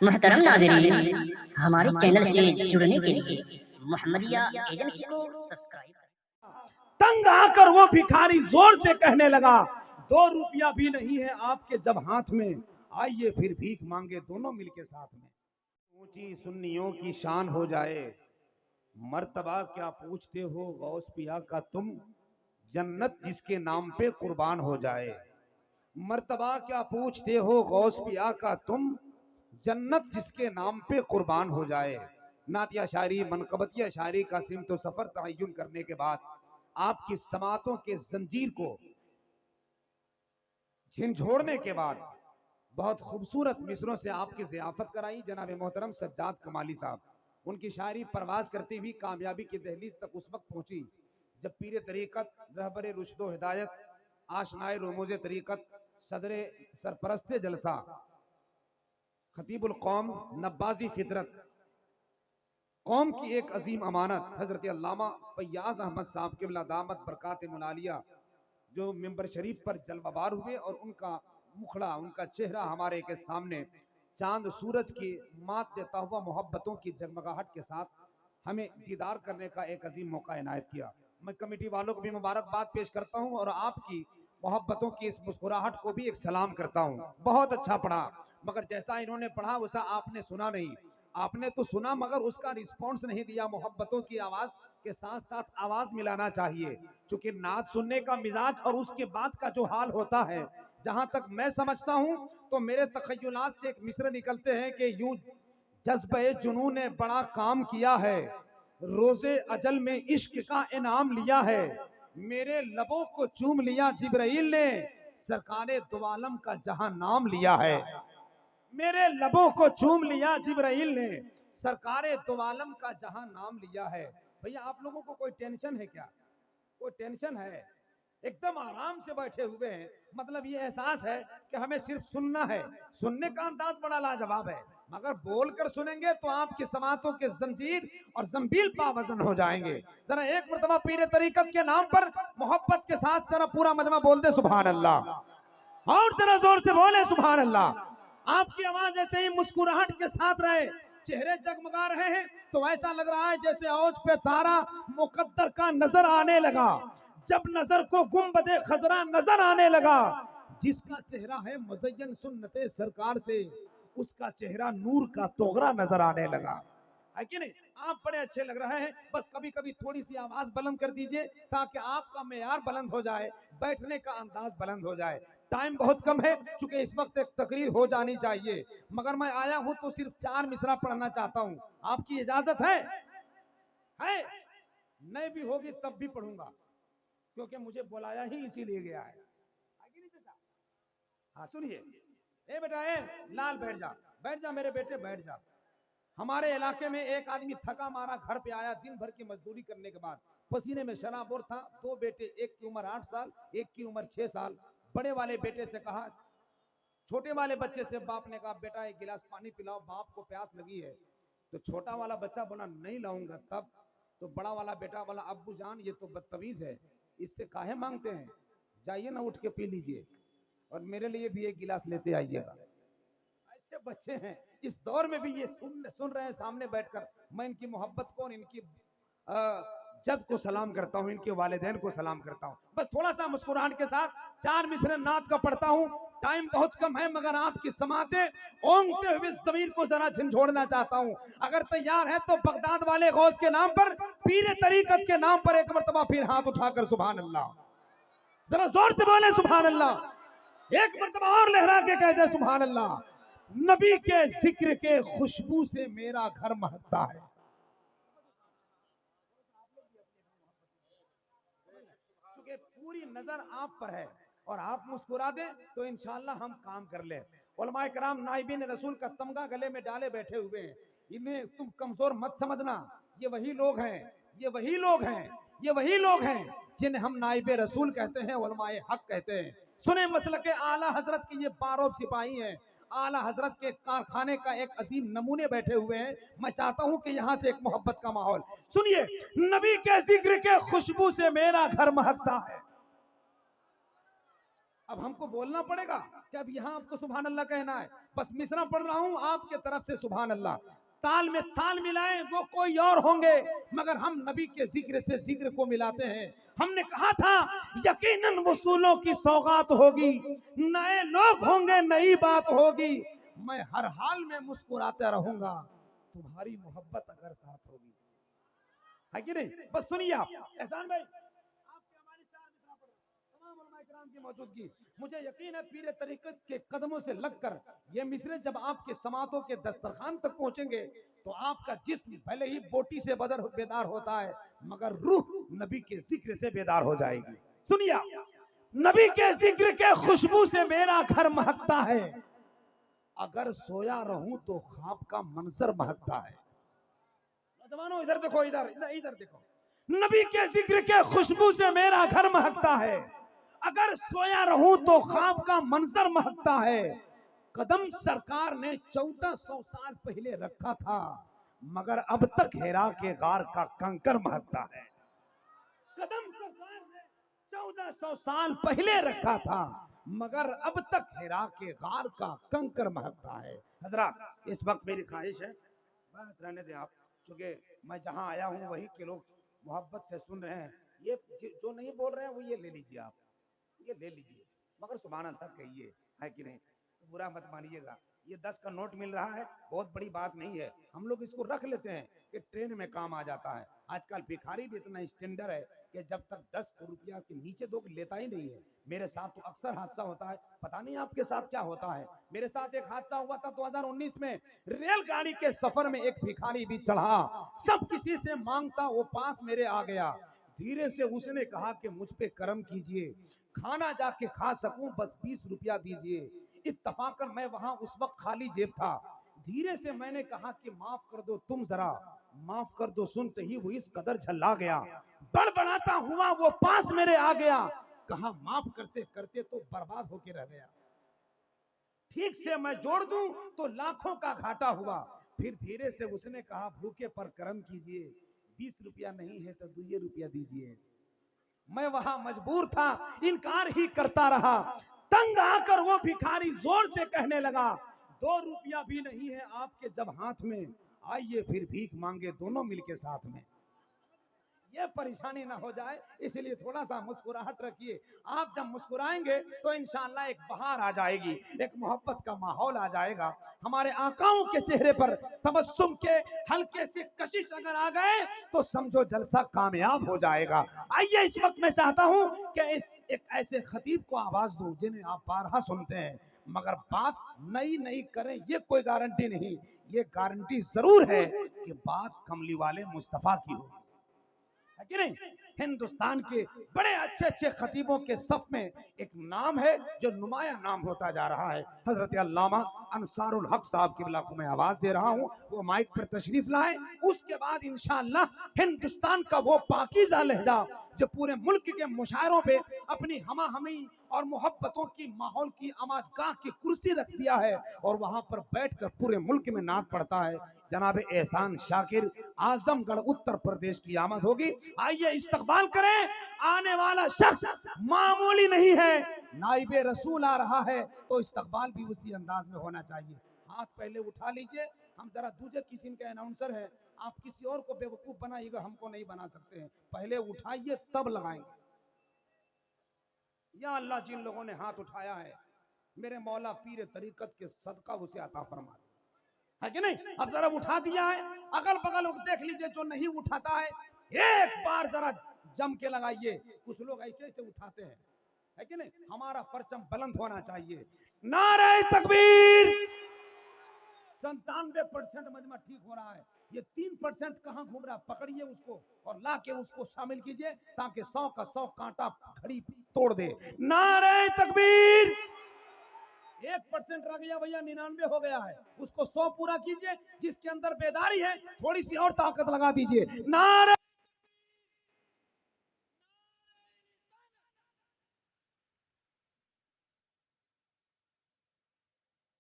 मोहतरम नाज़रीन, हमारे चैनल से जुड़ने के लिए मोहम्मदिया एजेंसी को सब्सक्राइब। तंग आकर वो भिखारी जोर से कहने लगा, 2 रुपया भी नहीं है आपके जब हाथ में, आइए फिर भीख मांगे दोनों मिलके साथ में। ऊंची सुन्नियों की शान हो जाए, मर्तबा क्या पूछते हो गौस पिया का तुम, जन्नत जिसके नाम पे कुर्बान हो जाए। मर्तबा क्या पूछते हो गौस पिया का तुम, जन्नत जिसके नाम पे कुर्बान हो जाए। नातिया शायरी मनकबतिया शायरी का सिमत सफर तयन करने के बाद आपकी समातों के जंजीर को झिंझोड़ने के बाद बहुत खूबसूरत मिसरों से आपकी जियाफत कराई जनाब मोहतरम सज्जाद कमाली साहब। उनकी शायरी परवाज करती हुई कामयाबी की दहलीज तक उस वक्त पहुंची जब पीर तरीकत, रहबर रुश्दो हिदायत, आशनाए रोमोज तरीकत, सदरे सरपरस्त जलसा, खतीबुल कौम, नब्बाजी फितरत, कौम की एक अजीम अमानत हजरत अल्लामा फैयाज अहमद साहब क़िबला दामत बरकात मुलालिया जो मिंबर शरीफ पर जलवाबार हुए और उनका मुखड़ा, उनका चेहरा हमारे के सामने चांद सूरज की मात देता हुआ मोहब्बतों की जगमगाहट के साथ हमें दीदार करने का एक अजीम मौका इनायत किया। मैं कमेटी वालों को भी मुबारकबाद पेश करता हूं और आपकी मोहब्बतों की इस मुस्कुराहट को भी एक सलाम करता हूं। बहुत अच्छा पढ़ा, मगर जैसा इन्होंने पढ़ा वैसा आपने सुना नहीं। आपने तो सुना मगर उसका रिस्पॉन्स नहीं दिया। मोहब्बतों की आवाज के साथ साथ आवाज मिलाना चाहिए, क्योंकि नात सुनने का मिजाज और उसके बाद का जो हाल होता है, जहां तक मैं समझता हूं तो मेरे तखय्युलात से एक मिसरे निकलते हैं कि यूं जज्बे जुनून ने बड़ा काम किया है, रोजे अजल में इश्क का इनाम लिया है, मेरे लबों को चूम लिया जिब्राइल ने, सरकारे दो आलम का जहां नाम लिया है। मेरे लबों को चूम लिया जिब्राइल ने, सरकारे दो आलम का जहां नाम लिया है। भैया आप लोगों को कोई टेंशन है क्या? कोई टेंशन है? एकदम आराम से बैठे हुए हैं। मतलब ये एहसास है कि हमें सिर्फ सुनना है। सुनने का अंदाज बड़ा लाजवाब है, मगर बोलकर सुनेंगे तो आपकी समातों के जंजीर और जंबील पावजन हो जाएंगे। जरा एक मरतबा पीर तरीकत के नाम पर मोहब्बत के साथ जरा पूरा मजमा बोल दे सुभान अल्लाह, और जरा जोर से बोले सुभान अल्लाह। आपकी आवाज ऐसे ही मुस्कुराहट के साथ रहे, चेहरे जगमगा रहे हैं तो ऐसा लग रहा है जैसे औज पे तारा मुकद्दर का नजर आने लगा। जब नजर को गुंबदे खजरा नजर आने लगा, जिसका चेहरा है मुज़य्यन सुन्नते सरकार से, उसका चेहरा नूर का तोगरा नजर आने लगा। है कि नहीं? आप बड़े अच्छे लग रहे हैं, बस कभी कभी थोड़ी सी आवाज बुलंद कर दीजिए ताकि आपका मेयार बुलंद हो जाए, बैठने का अंदाज बुलंद हो जाए। टाइम बहुत कम है, चूंकि इस वक्त एक तकरीर हो जानी चाहिए, मगर मैं आया हूं तो सिर्फ 4 मिसरा पढ़ना चाहता हूं। आपकी इजाजत है? नहीं भी होगी तब भी पढ़ूंगा, क्योंकि मुझे बुलाया ही इसीलिए गया है। हाँ सुनिए, ए बेटा, ए लाल बैठ जा, बैठ जा मेरे बेटे, बैठ जा। हमारे इलाके में एक आदमी थका मारा घर पे आया दिन भर की मजदूरी करने के बाद, पसीने में शराबोर था। 2 बेटे, एक की उम्र 8 साल, एक की उम्र 6 साल। बड़े वाले बेटे से कहा, छोटे वाले बच्चे से बाप ने कहा बेटा एक गिलास पानी पिलाओ, बाप को प्यास लगी है। तो छोटा वाला बच्चा बोला नहीं लाऊंगा। तब तो बड़ा वाला बेटा बोला अब्बू जान ये तो बदतमीज है, इससे काहे मांगते हैं, जाइए ना उठ के पी लीजिए और मेरे लिए भी एक गिलास लेते आइएगा। ऐसे बच्चे हैं इस दौर में भी ये सुन रहे हैं सामने बैठकर। मैं इनकी मोहब्बत को और इनकी जद को सलाम करता हूं, इनके वालिदैन को सलाम करता हूं। बस थोड़ा सा मुस्कुराहट के साथ 4 मिसरे नात का पढ़ता हूं। टाइम बहुत कम है, मगर आपकी समाते ओंगते हुए जमीर को जरा झंझोड़ना चाहता हूं। अगर तैयार है तो बगदाद वाले गौस के नाम पर, पीर तरीकत के नाम पर एक मरतबा फिर हाथ उठाकर सुभान अल्लाह, जरा जोर से बोले सुभान अल्लाह। एक मरतबा और लहरा के कह दे सुभान अल्लाह। नबी के जिक्र के खुशबू से मेरा घर महकता है। क्योंकि पूरी नजर आप पर है और आप मुस्कुरा दे तो इंशाअल्लाह हम काम कर ले। उलमाए कराम नाइबिन रसूल का तमगा गले में डाले बैठे हुए हैं, इन्हें तुम कमजोर मत समझना। ये वही लोग हैं, ये वही लोग हैं, ये वही लोग हैं जिन्हें हम नाइबे रसूल कहते हैं, उलमाए हक कहते हैं। सुने मसल के आला हजरत के ये बारोब सिपाही हैं, आला हजरत के कारखाने का एक अजीम नमूने बैठे हुए हैं। मैं चाहता हूं कि यहां से एक मोहब्बत का माहौल सुनिए। नबी के जिक्र के खुशबू से मेरा घर महकता है। अब हमको बोलना पड़ेगा कि अब यहाँ आपको सुभान अल्लाह कहना है, बस मिसरा पढ़ रहा हूँ आपके तरफ से सुभान अल्लाह। ताल में ताल मिलाएं वो कोई और होंगे, मगर हम नबी के जिक्र से जिक्र को मिलाते हैं। हमने कहा था यकीनन वसूलों की सौगात होगी, नए लोग होंगे, नई बात होगी, मैं हर हाल में मुस्कुराता रहूंगा, तुम्हारी मोहब्बत अगर साथ होगी। है कि नहीं? बस सुनिए आप एहसान भाई, आपके हमारी चार मिसरा पढ़ रहे हैं, तमाम उलमा इकराम की मौजूदगी। मुझे यकीन है पीर तरीकत के कदमों से लगकर ये मिसरे जब आपके समातों के दस्तरखान तक पहुंचेंगे तो आपका जिस्म भले ही बोटी से बेदार होता है, मगर रूह नबी के जिक्र से बेदार हो जाएगी। सुनिए, नबी के जिक्र के खुशबू से मेरा घर महकता है, अगर सोया रहूं तो ख्वाब का मंजर महकता है। नौजवानों इधर देखो, इधर इधर इधर देखो, नबी के जिक्र के खुशबू से मेरा घर महकता है, अगर सोया रहूं तो ख्वाब का मंजर महकता है। कदम सरकार ने 1400 साल पहले रखा था, मगर अब तक हेरा के गार का कंकर महकता है। कदम सरकार ने 1400 साल पहले रखा था, मगर अब तक हेरा के गार का कंकर महकता है। हजरात, इस वक्त मेरी ख्वाहिश है, बस रहने दें आप, क्योंकि मैं जहां आया हूं वहीं के लोग मोहब्बत से सुन रहे हैं। ये जो नहीं बोल रहे हैं वो ये ले लीजिए, आप ये ले लीजिए, मगर सुभान अल्लाह कहिए, है कि नहीं? तो बुरा मत मानिएगा। ये 10 का नोट मिल रहा है, बहुत बड़ी बात नहीं है, हम लोग इसको रख लेते हैं कि ट्रेन में काम आ जाता है। आजकल भिखारी भी इतना स्टैंडर्ड है कि जब तक 10 रुपया के नीचे दो लेता ही नहीं है। मेरे साथ तो अक्सर हादसा होता है, पता नहीं आपके साथ क्या होता है। मेरे साथ एक हादसा हुआ था 2019 में, रेलगाड़ी के सफर में एक भिखारी भी चढ़ा, सब किसी से मांगता, वो पास मेरे आ गया, धीरे से उसने कहा कि मुझ पे करम कीजिए, खाना जाके खा सकूं, बस 20 रुपया दीजिए। इत्तफाकन मैं वहां उस वक्त खाली जेब था, धीरे से मैंने कहा कि माफ कर दो, तुम जरा माफ कर दो। सुनते ही वो इस कदर झल्ला गया, बड़बड़ाता हुआ वो पास मेरे आ गया, कहा माफ करते करते तो बर्बाद होके रह गया, ठीक से मैं जोड़ दूं तो लाखों का घाटा हुआ। फिर धीरे से उसने कहा भूखे पर करम कीजिए, 20 रुपया नहीं है तो 2 रुपया दीजिए। मैं वहां मजबूर था, इनकार ही करता रहा। तंग आकर वो भिखारी जोर से कहने लगा, 2 रुपया भी नहीं है आपके जब हाथ में, आइए फिर भीख मांगे दोनों मिलके साथ में। ये परेशानी ना हो जाए, इसलिए थोड़ा सा मुस्कुराहट रखिए। आप जब मुस्कुराएंगे तो इंशाअल्लाह एक बहार आ जाएगी, एक मोहब्बत का माहौल आ जाएगा। हमारे आकाओं के चेहरे पर तबस्सुम के हल्के से कशिश अगर आ गए तो समझो जलसा कामयाब हो जाएगा। आइए, इस वक्त मैं चाहता हूं कि इस एक ऐसे खतीब को आवाज दूं जिन्हें आप बारहा सुनते हैं, मगर बात नई नई करें ये कोई गारंटी नहीं। ये गारंटी जरूर है कि बात कमली वाले मुस्तफा की हो, है कि नहीं? हिंदुस्तान के बड़े अच्छे अच्छे खतीबों के सफ में एक नाम है जो नुमाया नाम होता जा रहा है, हजरत अल्लामा अंसारुल हक साहब की बिला को मैं आवाज दे रहा हूं, वो माइक पर तशरीफ लाए। उसके बाद इंशाअल्लाह हिंदुस्तान का वो पाकीज़ा लहजा जो पूरे मुल्क के मुशायरों पे अपनी हमा हमी और मोहब्बतों की माहौल की आमाजगाह की कुर्सी रख दिया है और वहां पर बैठकर पूरे मुल्क में नात पढ़ता है, जनाब एहसान शाकिर, आजमगढ़ उत्तर प्रदेश की आमद होगी। आइए इस्तकबाल करें, आने वाला शख्स मामूली नहीं है, नाइबे रसूल आ रहा है तो इस्तकबाल भी उसी अंदाज में होना चाहिए। हाथ पहले उठा लीजिए, हम जरा दूसरे किस्म के अनाउंसर हैं, आप किसी और को बेवकूफ बनाइएगा, हमको नहीं बना सकते हैं। पहले उठाइए तब लगाएंगे। या अल्लाह, जिन लोगों ने हाथ उठाया है मेरे मौला पीर तरीकत के सदका उसे अता फरमा, है कि नहीं? अब जरा उठा दिया है, अगल बगल देख लीजिए, जो नहीं उठाता है एक बार जरा जम के लगाइए। कुछ लोग ऐसे ऐसे उठाते हैं, है कि नहीं? हमारा परचम बुलंद होना चाहिए। नारे तकबीर। 97% मजमा ठीक हो रहा है, ये 3% कहां घूम रहा है, पकड़िए उसको और ला के उसको शामिल कीजिए ताकि 100 का 100 कांटा घड़ी तोड़ दे। नारे तकबीर। 1% रह गया भैया, 99 हो गया है, उसको 100 पूरा कीजिए। जिसके अंदर बेदारी है थोड़ी सी और ताकत लगा दीजिए। नारे